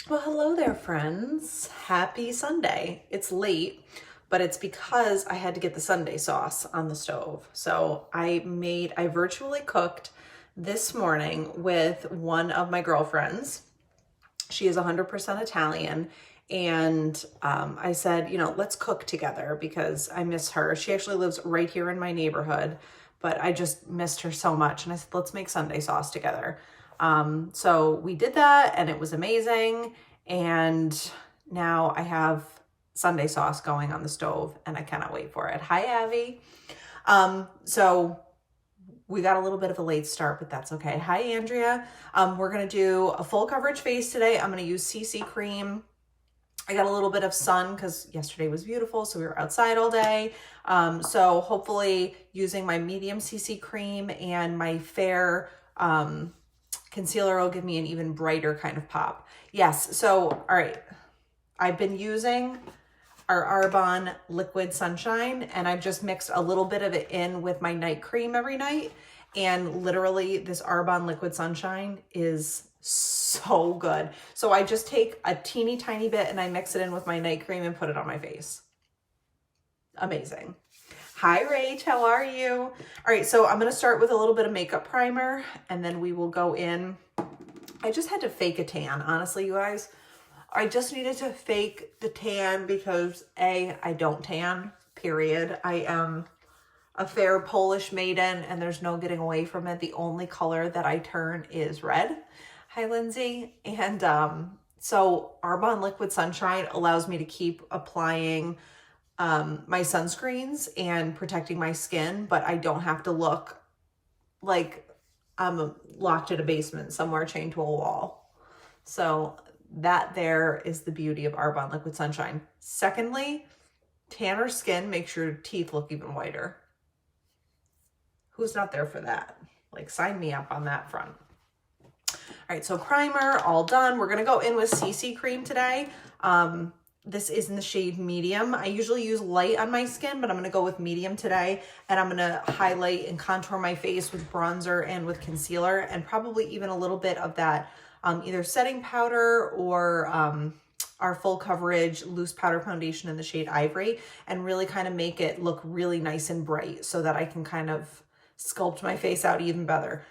Well, hello there, friends. Happy Sunday. It's late, but it's because I had to get the Sunday sauce on the stove. So I virtually cooked this morning with one of my girlfriends. She is 100% Italian. And I said, let's cook together because I miss her. She actually lives right here in my neighborhood, but I just missed her so much. And I said, let's make Sunday sauce together. So we did that and it was amazing. And now I have Sunday sauce going on the stove and I cannot wait for it. Hi, Abby. So we got a little bit of a late start, but that's okay. Hi, Andrea. We're going to do a full coverage face today. I'm going to use CC cream. I got a little bit of sun because yesterday was beautiful, so we were outside all day. So hopefully using my medium CC cream and my fair concealer will give me an even brighter kind of pop. Yes, so all right, I've been using our Arbonne Liquid Sunshine and I've just mixed a little bit of it in with my night cream every night. And literally this Arbonne Liquid Sunshine is so good. So I just take a teeny tiny bit and I mix it in with my night cream and put it on my face. Amazing. Hi, Rach, how are you? All right, so I'm gonna start with a little bit of makeup primer and then we will go in. I just had to fake a tan, honestly, you guys. I just needed to fake the tan because I don't tan, period. I am a fair Polish maiden and there's no getting away from it. The only color that I turn is red. Hi, Lindsay. And so Arbonne Liquid Sunshine allows me to keep applying my sunscreens and protecting my skin, but I don't have to look like I'm locked in a basement somewhere chained to a wall. So that there is the beauty of Arbonne Liquid Sunshine. Secondly, tanner skin makes your teeth look even whiter. Who's not there for that? Like, sign me up on that front. All right, so primer, all done. We're gonna go in with CC cream today. This is in the shade medium. I usually use light on my skin, but I'm gonna go with medium today. And I'm gonna highlight and contour my face with bronzer and with concealer and probably even a little bit of that either setting powder or our full coverage loose powder foundation in the shade Ivory and really kind of make it look really nice and bright so that I can kind of sculpt my face out even better.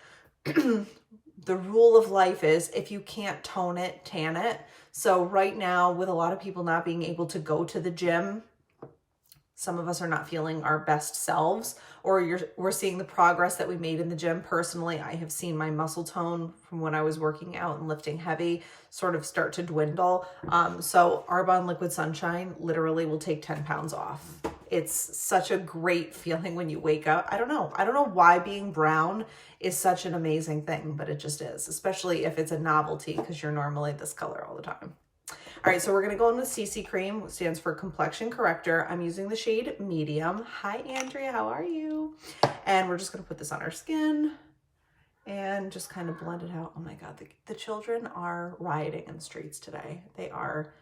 The rule of life is if you can't tone it, tan it. So right now, with a lot of people not being able to go to the gym, some of us are not feeling our best selves, or we're seeing the progress that we made in the gym. Personally, I have seen my muscle tone from when I was working out and lifting heavy sort of start to dwindle. So Arbonne Liquid Sunshine literally will take 10 pounds off. It's such a great feeling when you wake up. I don't know why being brown is such an amazing thing, but it just is, especially if it's a novelty because you're normally this color all the time. All right, so we're gonna go in with CC cream, which stands for complexion corrector. I'm using the shade medium. Hi, Andrea, how are you? And we're just gonna put this on our skin and just kind of blend it out. Oh my God, the children are rioting in the streets today. They are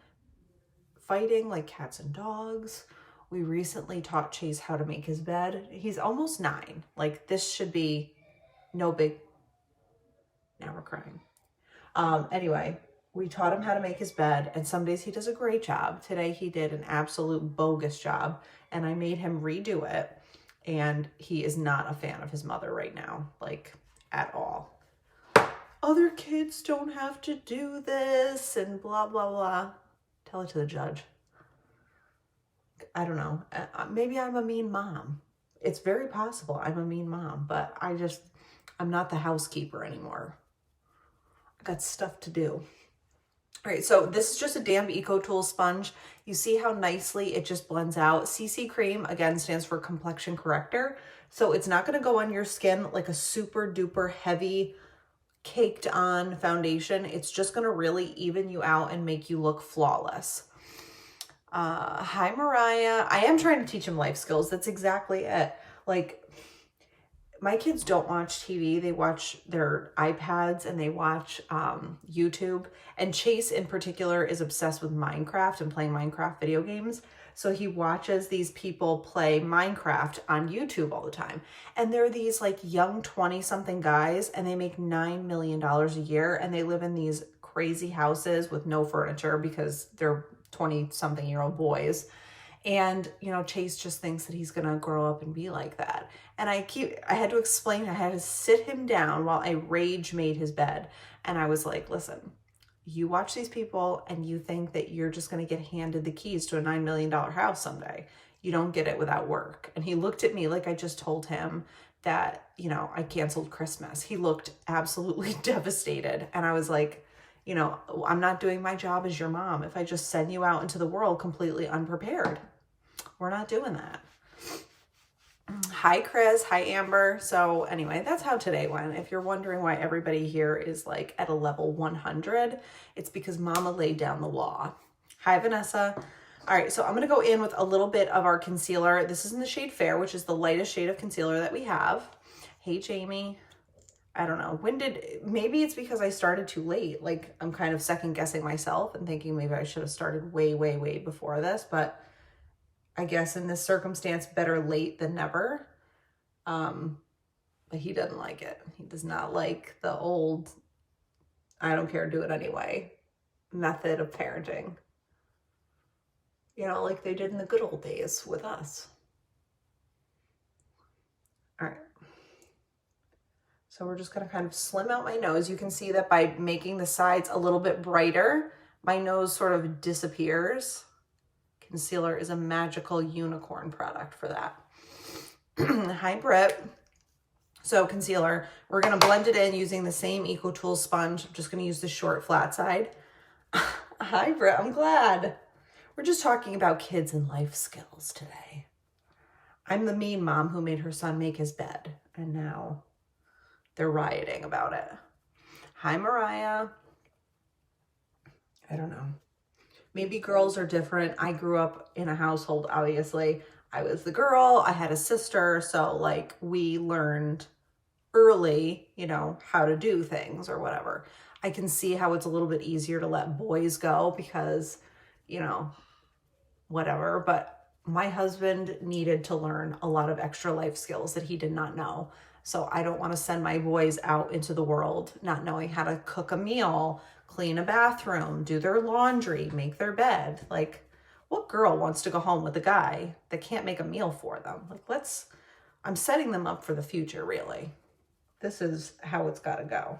fighting like cats and dogs. We recently taught Chase how to make his bed. He's almost 9. Like, this should be no big, now we're crying. Anyway, we taught him how to make his bed and some days he does a great job. Today he did an absolute bogus job and I made him redo it and he is not a fan of his mother right now, like at all. Other kids don't have to do this and blah, blah, blah. Tell it to the judge. I don't know. Maybe I'm a mean mom. It's very possible I'm a mean mom, but I'm not the housekeeper anymore. I got stuff to do. All right, so this is just a damp Eco Tool sponge. You see how nicely it just blends out. CC cream, again, stands for complexion corrector. So it's not gonna go on your skin like a super duper heavy caked on foundation. It's just gonna really even you out and make you look flawless. Hi, Mariah. I am trying to teach him life skills. That's exactly it. Like, my kids don't watch TV. They watch their iPads and they watch YouTube. And Chase in particular is obsessed with Minecraft and playing Minecraft video games. So he watches these people play Minecraft on YouTube all the time. And they're these like young 20-something guys and they make $9 million a year and they live in these crazy houses with no furniture because they're 20-something-year-old boys. And, you know, Chase just thinks that he's going to grow up and be like that. And I had to explain, I had to sit him down while I rage made his bed. And I was like, listen, you watch these people and you think that you're just going to get handed the keys to a $9 million house someday. You don't get it without work. And he looked at me like I just told him that, you know, I canceled Christmas. He looked absolutely devastated. And I was like, you know, I'm not doing my job as your mom if I just send you out into the world completely unprepared. We're not doing that. Hi, Chris. Hi, Amber. So anyway, that's how today went. If you're wondering why everybody here is like at a level 100, it's because Mama laid down the law. Hi, Vanessa. All right, so I'm going to go in with a little bit of our concealer. This is in the shade Fair, which is the lightest shade of concealer that we have. Hey, Jamie. I don't know. Maybe it's because I started too late. Like, I'm kind of second guessing myself and thinking maybe I should have started way, way, way before this, but I guess in this circumstance, better late than never. But he doesn't like it. He does not like the old, I don't care, do it anyway method of parenting. You know, like they did in the good old days with us. All right. So we're just going to kind of slim out my nose. You can see that by making the sides a little bit brighter, my nose sort of disappears. Concealer is a magical unicorn product for that. Hi, Britt. So concealer, we're going to blend it in using the same EcoTools sponge. I'm just going to use the short flat side. Hi, Britt. I'm glad. We're just talking about kids and life skills today. I'm the mean mom who made her son make his bed, and now they're rioting about it. Hi, Mariah. I don't know. Maybe girls are different. I grew up in a household, obviously. I was the girl. I had a sister. So, like, we learned early, you know, how to do things or whatever. I can see how it's a little bit easier to let boys go because, you know, whatever. But my husband needed to learn a lot of extra life skills that he did not know. So I don't want to send my boys out into the world not knowing how to cook a meal, clean a bathroom, do their laundry, make their bed. Like, what girl wants to go home with a guy that can't make a meal for them? Like, I'm setting them up for the future, really. This is how it's got to go.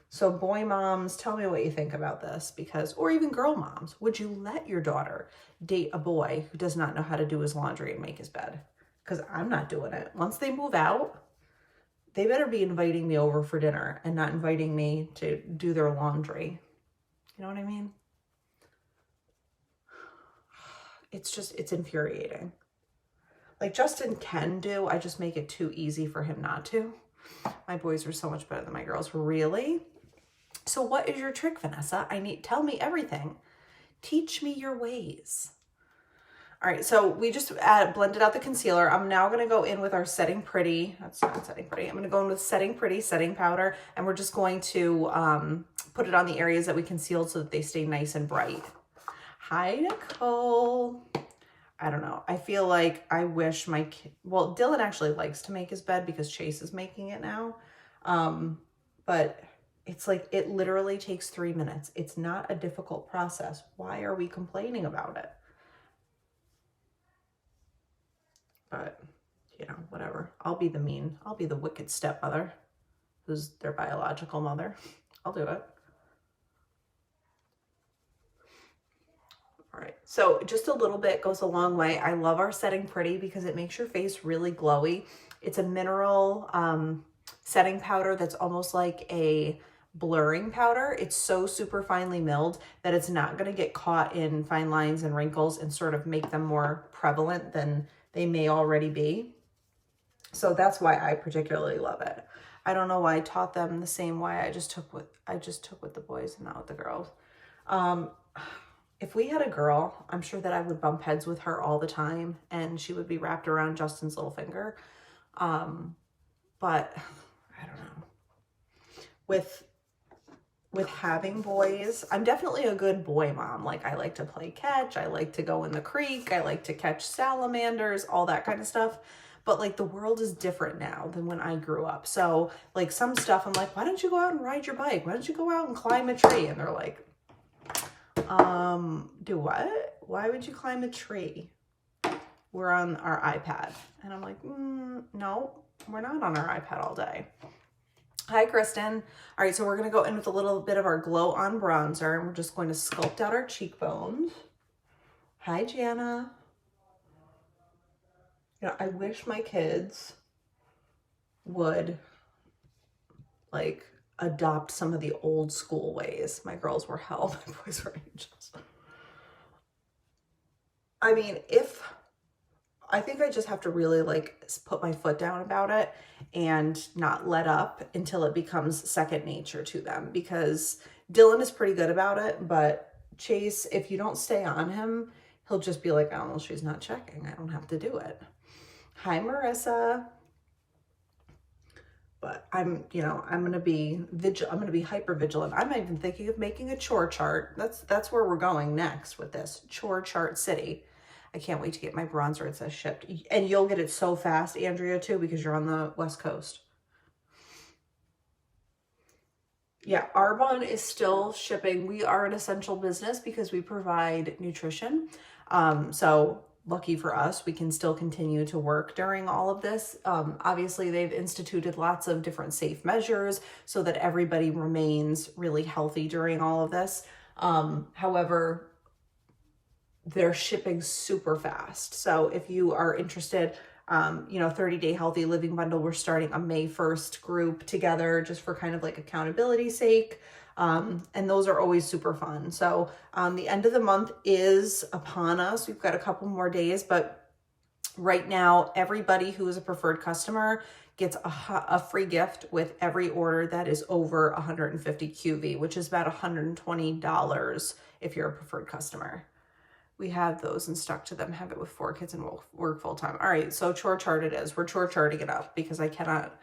So boy moms, tell me what you think about this, because, or even girl moms, would you let your daughter date a boy who does not know how to do his laundry and make his bed? Because I'm not doing it. Once they move out, they better be inviting me over for dinner and not inviting me to do their laundry. You know what I mean? It's infuriating. Like Justin can do, I just make it too easy for him not to. My boys are so much better than my girls. Really? So what is your trick, Vanessa? Tell me everything. Teach me your ways. All right, so we just blended out the concealer. I'm now going to go in with our Setting Pretty. That's not Setting Pretty. I'm going to go in with Setting Pretty setting powder, and we're just going to put it on the areas that we concealed so that they stay nice and bright. Hi, Nicole. I don't know. I feel like I wish my kid, well, Dylan actually likes to make his bed because Chase is making it now. But it's like, it literally takes 3 minutes. It's not a difficult process. Why are we complaining about it? But, you know, whatever. I'll be the wicked stepmother who's their biological mother. I'll do it. All right, so just a little bit goes a long way. I love our Setting Pretty because it makes your face really glowy. It's a mineral setting powder that's almost like a blurring powder. It's so super finely milled that it's not going to get caught in fine lines and wrinkles and sort of make them more prevalent than they may already be. So that's why I particularly love it. I don't know why I taught them the same way I just took with the boys and not with the girls. If we had a girl, I'm sure that I would bump heads with her all the time and she would be wrapped around Justin's little finger. But I don't know. With having boys, I'm definitely a good boy mom. Like, I like to play catch. I like to go in the creek. I like to catch salamanders, all that kind of stuff. but like the world is different now than when I grew up. So like some stuff I'm like, why don't you go out and ride your bike? Why don't you go out and climb a tree? And they're like, do what? Why would you climb a tree? We're on our iPad. And I'm like, no, we're not on our iPad all day. Hi, Kristen. All right, so we're going to go in with a little bit of our Glow On bronzer, and we're just going to sculpt out our cheekbones. Hi, Jana. You know, I wish my kids would, like, adopt some of the old school ways. My girls were hell, my boys were angels. I mean, I think I just have to really like put my foot down about it and not let up until it becomes second nature to them, because Dylan is pretty good about it, but Chase, if you don't stay on him, he'll just be like, oh, well, she's not checking. I don't have to do it. Hi, Marissa. But I'm going to be I'm going to be hyper vigilant. I'm even thinking of making a chore chart. That's where we're going next with this chore chart city. I can't wait to get my bronzer. It says shipped. And you'll get it so fast, Andrea, too, because you're on the West Coast. Yeah, Arbonne is still shipping. We are an essential business because we provide nutrition. So lucky for us, we can still continue to work during all of this. Obviously, they've instituted lots of different safe measures so that everybody remains really healthy during all of this. However, they're shipping super fast. So if you are interested, 30-day healthy living bundle, we're starting a May 1st group together just for kind of like accountability sake. And those are always super fun. So the end of the month is upon us. We've got a couple more days, but right now, everybody who is a preferred customer gets a free gift with every order that is over 150 QV, which is about $120 if you're a preferred customer. We have those and stuck to them, have it with 4 kids and work full time. All right, so chore chart it is. We're chore charting it up because I cannot,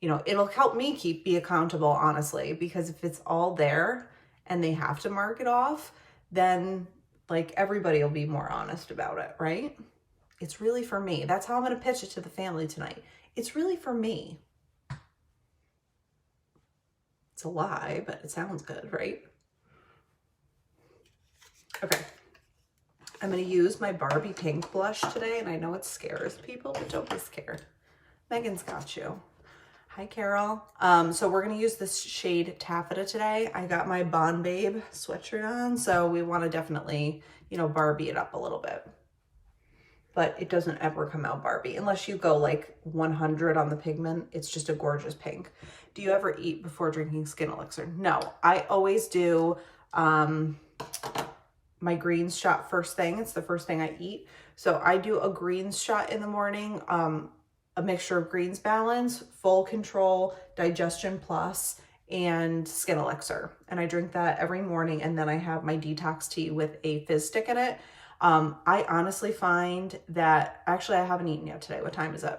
it'll help me be accountable, honestly, because if it's all there and they have to mark it off, then like everybody will be more honest about it, right? It's really for me. That's how I'm going to pitch it to the family tonight. It's really for me. It's a lie, but it sounds good, right? Okay. I'm going to use my Barbie pink blush today, and I know it scares people, but don't be scared. Megan's got you. Hi, Carol. So we're going to use this shade Taffeta today. I got my Bon Babe sweatshirt on, so we want to definitely, Barbie it up a little bit. But it doesn't ever come out Barbie unless you go like 100 on the pigment. It's just a gorgeous pink. Do you ever eat before drinking skin elixir? No, I always do. My greens shot first thing. It's the first thing I eat. So I do a greens shot in the morning, a mixture of greens balance, full control, digestion plus, and skin elixir. And I drink that every morning. And then I have my detox tea with a fizz stick in it. I honestly find that, actually I haven't eaten yet today. What time is it?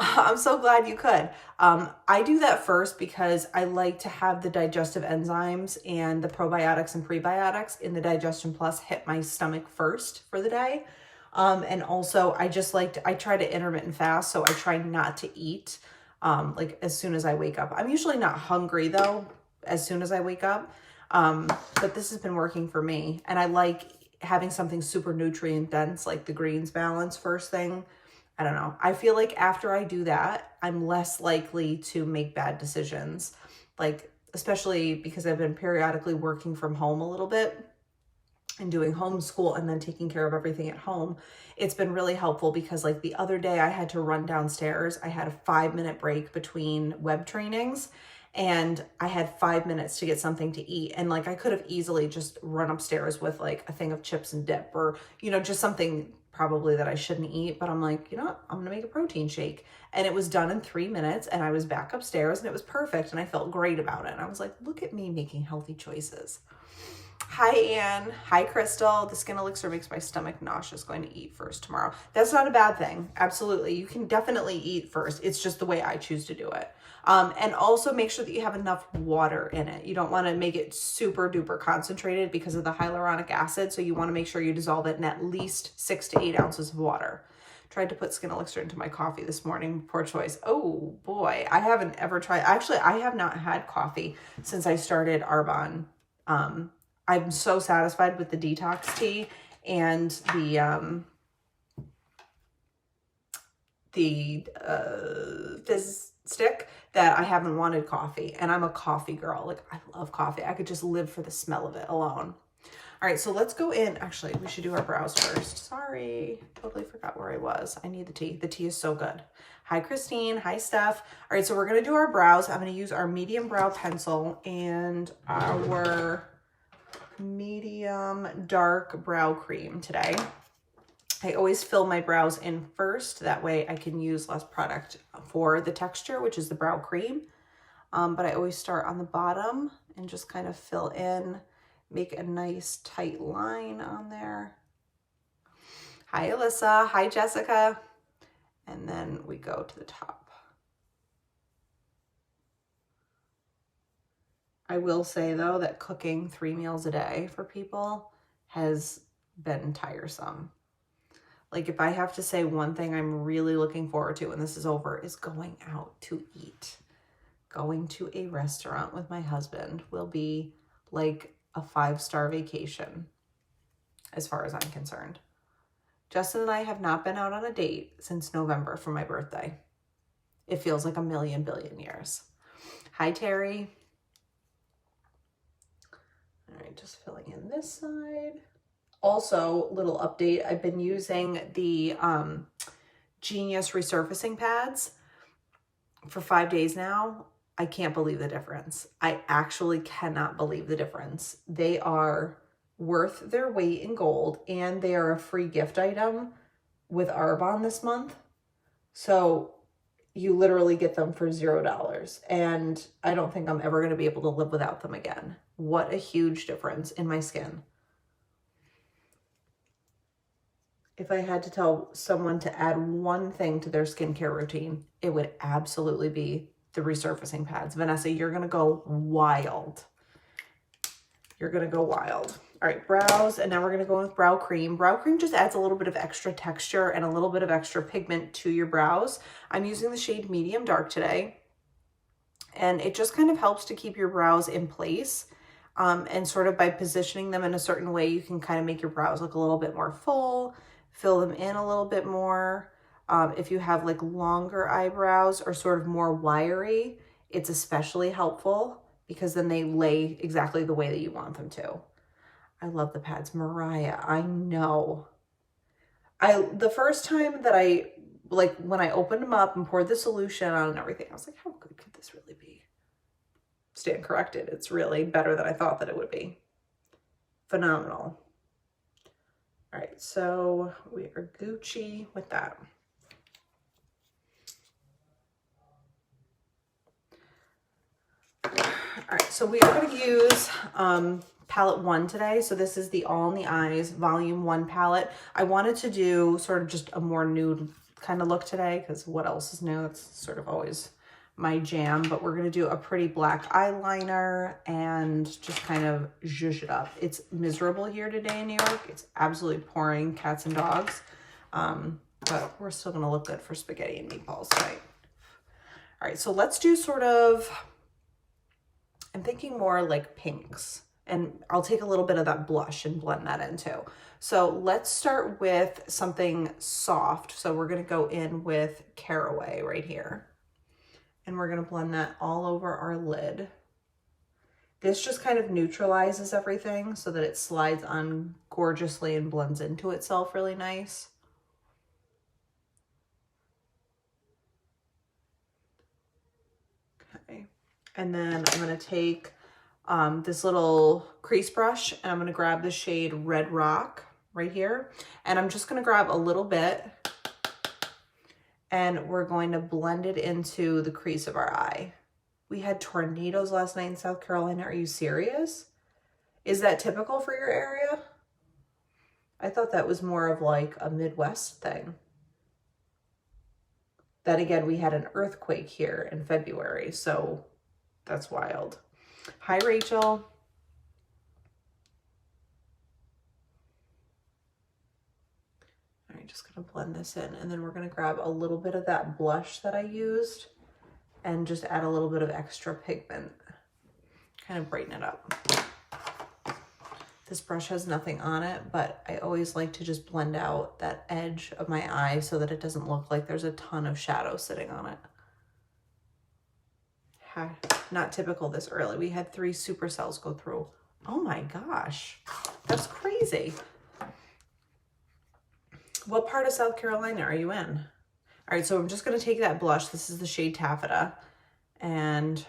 I'm so glad you could. I do that first because I like to have the digestive enzymes and the probiotics and prebiotics in the Digestion Plus hit my stomach first for the day. And also I try to intermittent fast. So I try not to eat, like as soon as I wake up. I'm usually not hungry though, as soon as I wake up. But this has been working for me. And I like having something super nutrient dense, like the greens balance first thing. I don't know. I feel like after I do that, I'm less likely to make bad decisions. Like, especially because I've been periodically working from home a little bit and doing homeschool and then taking care of everything at home. It's been really helpful because like the other day I had to run downstairs. I had a 5-minute break between web trainings and I had 5 minutes to get something to eat. And like, I could have easily just run upstairs with like a thing of chips and dip or, just something probably that I shouldn't eat, but I'm like, you know what? I'm going to make a protein shake. And it was done in 3 minutes and I was back upstairs and it was perfect. And I felt great about it. And I was like, look at me making healthy choices. Hi, Anne. Hi, Crystal. The skin elixir makes my stomach nauseous. Going to eat first tomorrow. That's not a bad thing. Absolutely. You can definitely eat first. It's just the way I choose to do it. And also make sure that you have enough water in it. You don't want to make it super duper concentrated because of the hyaluronic acid. So you want to make sure you dissolve it in at least 6 to 8 ounces of water. Tried to put skin elixir into my coffee this morning. Poor choice. Oh boy, I haven't ever tried. Actually, I have not had coffee since I started Arbonne. I'm so satisfied with the detox tea and the fizz stick that I haven't wanted coffee, and I'm a coffee girl. Like, I love coffee. I could just live for the smell of it alone. All right, so let's go in. Actually, we should do our brows first. Sorry, totally forgot where I was. I need the tea. The tea is so good. Hi, Christine. Hi, Steph. All right, so we're going to do our brows. I'm going to use our medium brow pencil and our medium dark brow cream today. I always fill my brows in first. That way I can use less product for the texture, which is the brow cream. But I always start on the bottom and just kind of fill in, make a nice tight line on there. Hi, Alyssa. Hi, Jessica. And then we go to the top. I will say, though, that cooking 3 meals a day for people has been tiresome. Like, if I have to say one thing I'm really looking forward to when this is over, is going out to eat. Going to a restaurant with my husband will be like a 5-star vacation, as far as I'm concerned. Justin and I have not been out on a date since November for my birthday. It feels like a million billion years. Hi, Terry. All right, just filling in this side. Also, little update, I've been using the Genius resurfacing pads for 5 days now. I can't believe the difference. I actually cannot believe the difference. They are worth their weight in gold, and they are a free gift item with Arbonne this month. So you literally get them for $0. And I don't think I'm ever going to be able to live without them again. What a huge difference in my skin. If I had to tell someone to add one thing to their skincare routine, it would absolutely be the resurfacing pads. Vanessa, you're going to go wild. You're going to go wild. All right, brows, and now we're going to go with brow cream. Brow cream just adds a little bit of extra texture and a little bit of extra pigment to your brows. I'm using the shade medium dark today, and it just kind of helps to keep your brows in place. And sort of by positioning them in a certain way, you can kind of make your brows look a little bit more full, fill them in a little bit more. If you have like longer eyebrows or sort of more wiry, it's especially helpful because then they lay exactly the way that you want them to. I love the pads. Mariah, I know. The first time that when I opened them up and poured the solution on and everything, I was like, how good could this really be? Stand corrected. It's really better than I thought that it would be. Phenomenal. All right, so we are Gucci with that. All right, so we are going to use palette 1 today. So this is the All in the Eyes Volume 1 palette. I wanted to do sort of just a more nude kind of look today because what else is new? That's sort of always my jam, but we're going to do a pretty black eyeliner and just kind of zhuzh it up. It's miserable here today in New York. It's absolutely pouring cats and dogs, but we're still going to look good for spaghetti and meatballs tonight. All right, so let's do sort of, I'm thinking more like pinks, and I'll take a little bit of that blush and blend that in too. So let's start with something soft. So we're going to go in with Caraway right here. And we're going to blend that all over our lid. This just kind of neutralizes everything so that it slides on gorgeously and blends into itself really nice. Okay. And then I'm going to take this little crease brush and I'm going to grab the shade Red Rock right here. And I'm just going to grab a little bit and we're going to blend it into the crease of our eye. We had tornadoes last night in South Carolina. Are you serious? Is that typical for your area? I thought that was more of like a Midwest thing. Then again, we had an earthquake here in February, so that's wild. Hi, Rachel. All right, just gonna gonna blend this in, and then we're gonna grab a little bit of that blush that I used and just add a little bit of extra pigment, kind of brighten it up. This brush has nothing on it, but I always like to just blend out that edge of my eye so that it doesn't look like there's a ton of shadow sitting on it. Not typical this early. We had 3 supercells go through. Oh my gosh, that's crazy. What part of South Carolina are you in? All right, so I'm just gonna take that blush. This is the shade Taffeta, and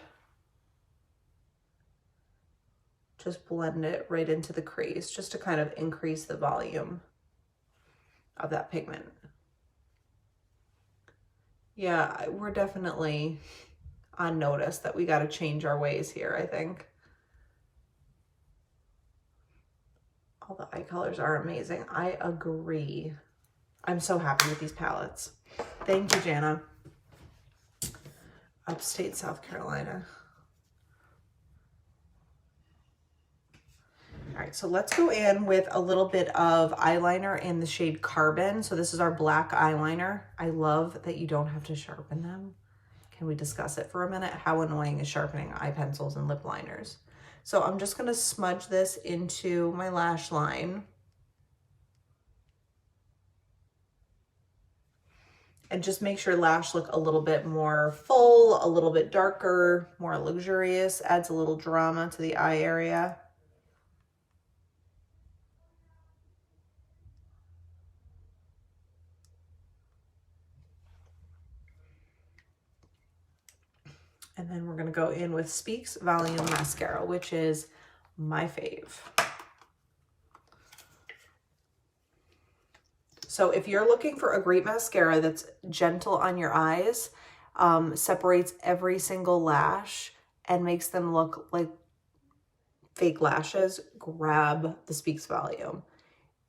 just blend it right into the crease just to kind of increase the volume of that pigment. Yeah, we're definitely on notice that we got to change our ways here, I think. All the eye colors are amazing. I agree. I'm so happy with these palettes. Thank you, Jana. Upstate South Carolina. All right, so let's go in with a little bit of eyeliner in the shade Carbon. So this is our black eyeliner. I love that you don't have to sharpen them. Can we discuss it for a minute? How annoying is sharpening eye pencils and lip liners? So I'm just gonna smudge this into my lash line. And just makes your lash look a little bit more full, a little bit darker, more luxurious, adds a little drama to the eye area. And then we're gonna go in with Speaks Volume Mascara, which is my fave. So if you're looking for a great mascara that's gentle on your eyes, separates every single lash and makes them look like fake lashes, grab the Speaks Volume.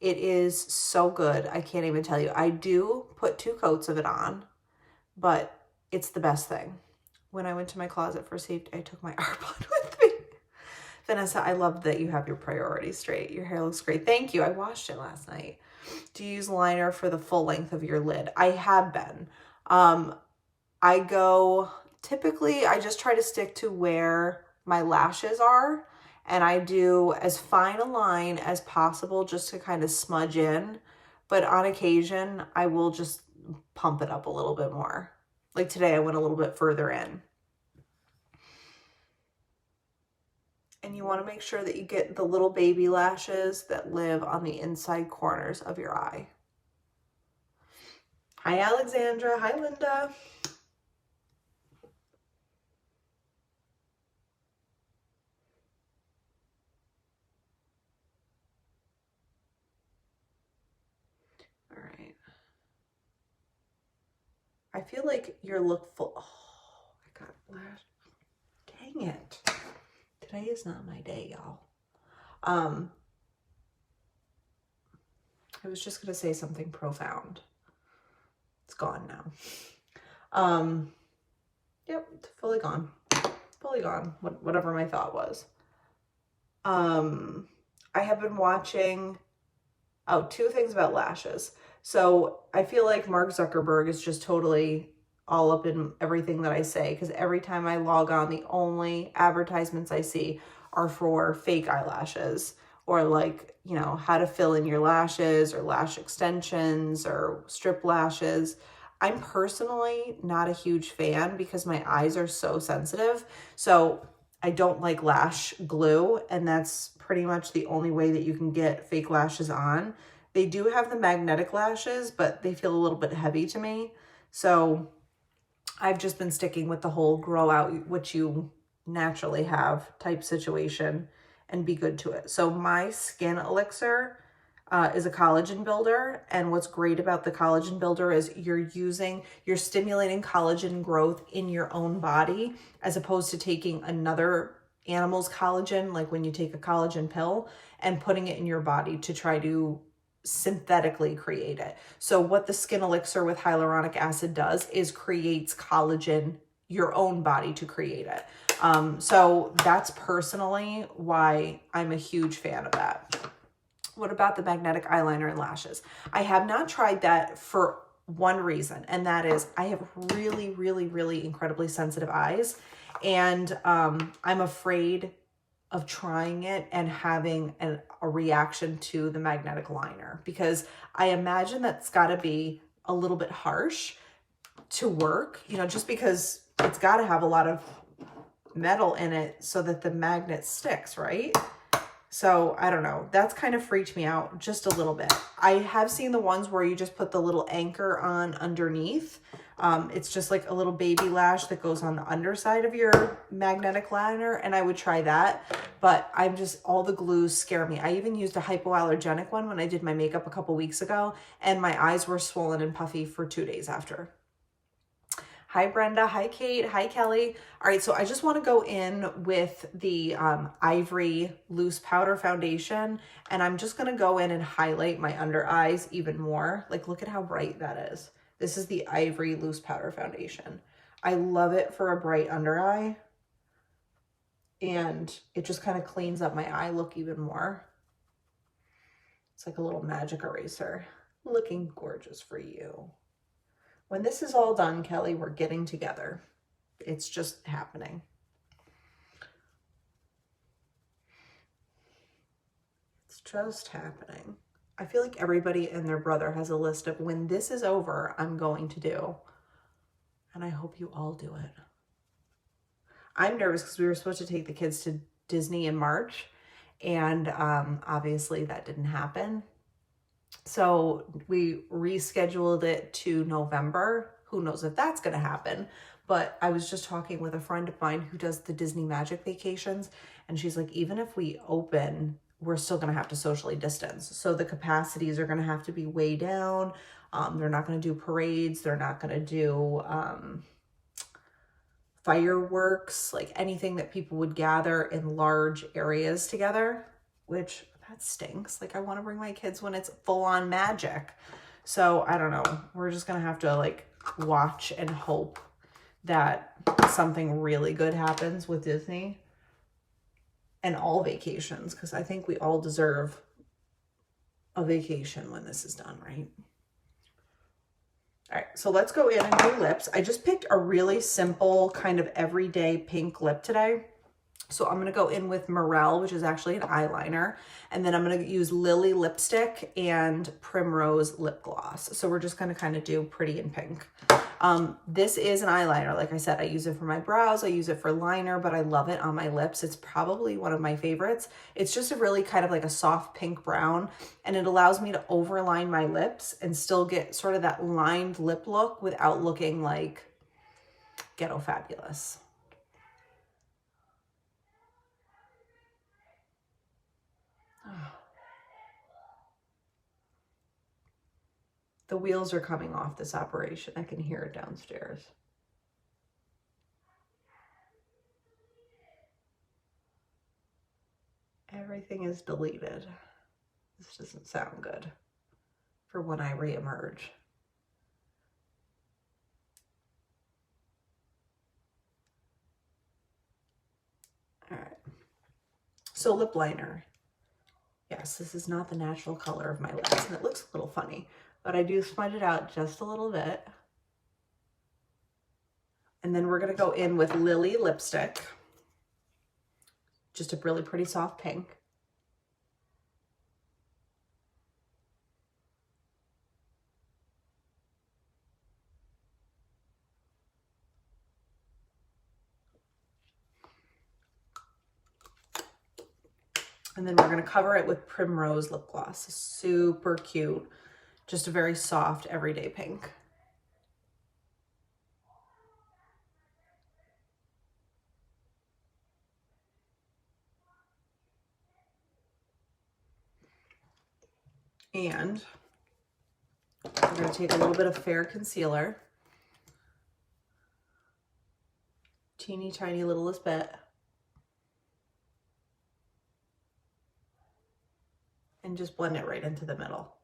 It is so good. I can't even tell you. I do put 2 coats of it on, but it's the best thing. When I went to my closet for safety, I took my Arbonne with me. Vanessa, I love that you have your priorities straight. Your hair looks great. Thank you. I washed it last night. Do you use liner for the full length of your lid? I have been. Typically, I just try to stick to where my lashes are, and I do as fine a line as possible just to kind of smudge in. But on occasion, I will just pump it up a little bit more. Like today, I went a little bit further in. And you want to make sure that you get the little baby lashes that live on the inside corners of your eye. Hi, Alexandra. Hi, Linda. All right. I feel like your look full. Oh, I got lash. Dang it. Today is not my day, y'all. I was just gonna say something profound. It's gone now. Yep, fully gone. Fully gone. Whatever my thought was. I have been watching 2 things about lashes. So I feel like Mark Zuckerberg is just totally all up in everything that I say, because every time I log on, the only advertisements I see are for fake eyelashes, or like, you know, how to fill in your lashes, or lash extensions, or strip lashes. I'm personally not a huge fan because my eyes are so sensitive. So I don't like lash glue, and that's pretty much the only way that you can get fake lashes on. They do have the magnetic lashes, but they feel a little bit heavy to me. So I've just been sticking with the whole grow out what you naturally have type situation and be good to it. So my skin elixir is a collagen builder. And what's great about the collagen builder is you're stimulating collagen growth in your own body, as opposed to taking another animal's collagen, like when you take a collagen pill, and putting it in your body to try to synthetically create it. So what the skin elixir with hyaluronic acid does is creates collagen, your own body to create it. So that's personally why I'm a huge fan of that. What about the magnetic eyeliner and lashes? I have not tried that for one reason, and that is I have really, really, really incredibly sensitive eyes, and I'm afraid of trying it and having a reaction to the magnetic liner, because I imagine that's got to be a little bit harsh to work, you know, just because it's got to have a lot of metal in it so that the magnet sticks, right? So I don't know, that's kind of freaked me out just a little bit. I have seen the ones where you just put the little anchor on underneath. It's just like a little baby lash that goes on the underside of your magnetic liner, and I would try that, but I'm just, all the glues scare me. I even used a hypoallergenic one when I did my makeup a couple weeks ago, and my eyes were swollen and puffy for 2 days after. Hi, Brenda. Hi, Kate. Hi, Kelly. All right, so I just want to go in with the Ivory Loose Powder Foundation, and I'm just going to go in and highlight my under eyes even more. Like, look at how bright that is. This is the Ivory Loose Powder Foundation. I love it for a bright under eye, and it just kind of cleans up my eye look even more. It's like a little magic eraser. Looking gorgeous for you. When this is all done, Kelly, we're getting together. It's just happening. It's just happening. I feel like everybody and their brother has a list of when this is over, I'm going to do. And I hope you all do it. I'm nervous because we were supposed to take the kids to Disney in March, and obviously that didn't happen. So we rescheduled it to November. Who knows if that's going to happen? But I was just talking with a friend of mine who does the Disney Magic vacations, and she's like, even if we open, we're still going to have to socially distance. So the capacities are going to have to be way down. They're not going to do parades. They're not going to do fireworks, like anything that people would gather in large areas together, which that stinks. Like, I want to bring my kids when it's full on magic. So I don't know. We're just going to have to like watch and hope that something really good happens with Disney and all vacations, because I think we all deserve a vacation when this is done, right? All right, so let's go in and do lips. I just picked a really simple kind of everyday pink lip today. So I'm going to go in with Morel, which is actually an eyeliner. And then I'm going to use Lily lipstick and Primrose lip gloss. So we're just going to kind of do pretty in pink. This is an eyeliner. Like I said, I use it for my brows. I use it for liner, but I love it on my lips. It's probably one of my favorites. It's just a really kind of like a soft pink brown, and it allows me to overline my lips and still get sort of that lined lip look without looking like ghetto fabulous. The wheels are coming off this operation. I can hear it downstairs. Everything is deleted. This doesn't sound good for when I reemerge. All right. So lip liner. Yes, this is not the natural color of my lips, and it looks a little funny, but I do smudge it out just a little bit. And then we're going to go in with Lily lipstick. Just a really pretty soft pink. And then we're going to cover it with Primrose lip gloss. Super cute. Just a very soft, everyday pink. And we're going to take a little bit of fair concealer. Teeny tiny littlest bit. And just blend it right into the middle.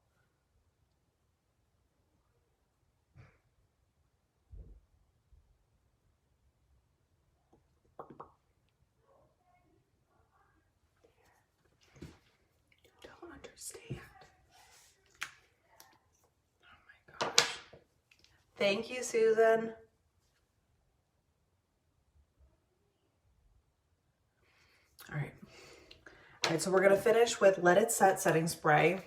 stand. Oh my gosh. Thank you, Susan. All right. All right, so we're going to finish with Let It Set setting spray.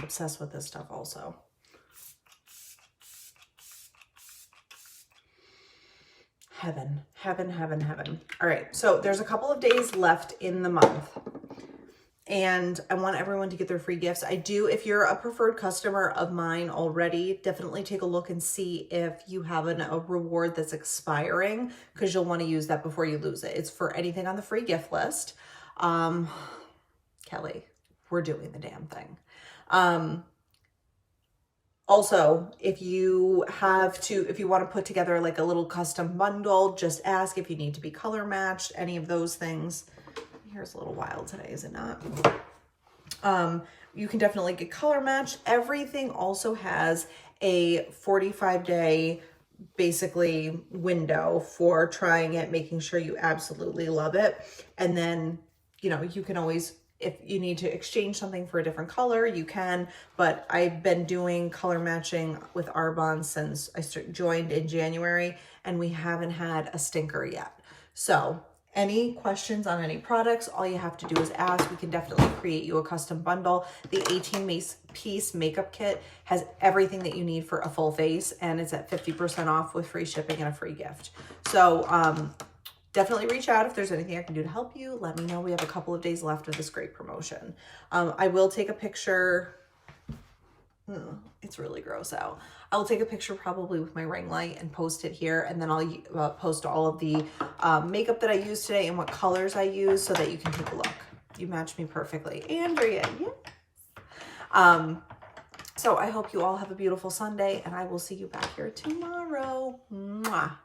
Obsessed with this stuff also. Heaven, heaven, heaven, heaven. All right, so there's a couple of days left in the month, and I want everyone to get their free gifts. I do, if you're a preferred customer of mine already, definitely take a look and see if you have a reward that's expiring, because you'll want to use that before you lose it. It's for anything on the free gift list. Kelly, we're doing the damn thing. Also, if you want to put together like a little custom bundle, just ask if you need to be color matched, any of those things. Here's a little wild today, is it not? You can definitely get color matched. Everything also has a 45-day basically window for trying it, making sure you absolutely love it. And then, you know, you can always, if you need to exchange something for a different color, you can, but I've been doing color matching with Arbonne since I joined in January, and we haven't had a stinker yet. So any questions on any products, all you have to do is ask. We can definitely create you a custom bundle. The 18-piece makeup kit has everything that you need for a full face, and it's at 50% off with free shipping and a free gift. So, definitely reach out if there's anything I can do to help you. Let me know. We have a couple of days left of this great promotion. I will take a picture. It's really gross out. I'll take a picture probably with my ring light and post it here. And then I'll post all of the makeup that I used today and what colors I use so that you can take a look. You match me perfectly. Andrea, yes. So I hope you all have a beautiful Sunday, and I will see you back here tomorrow. Mwah.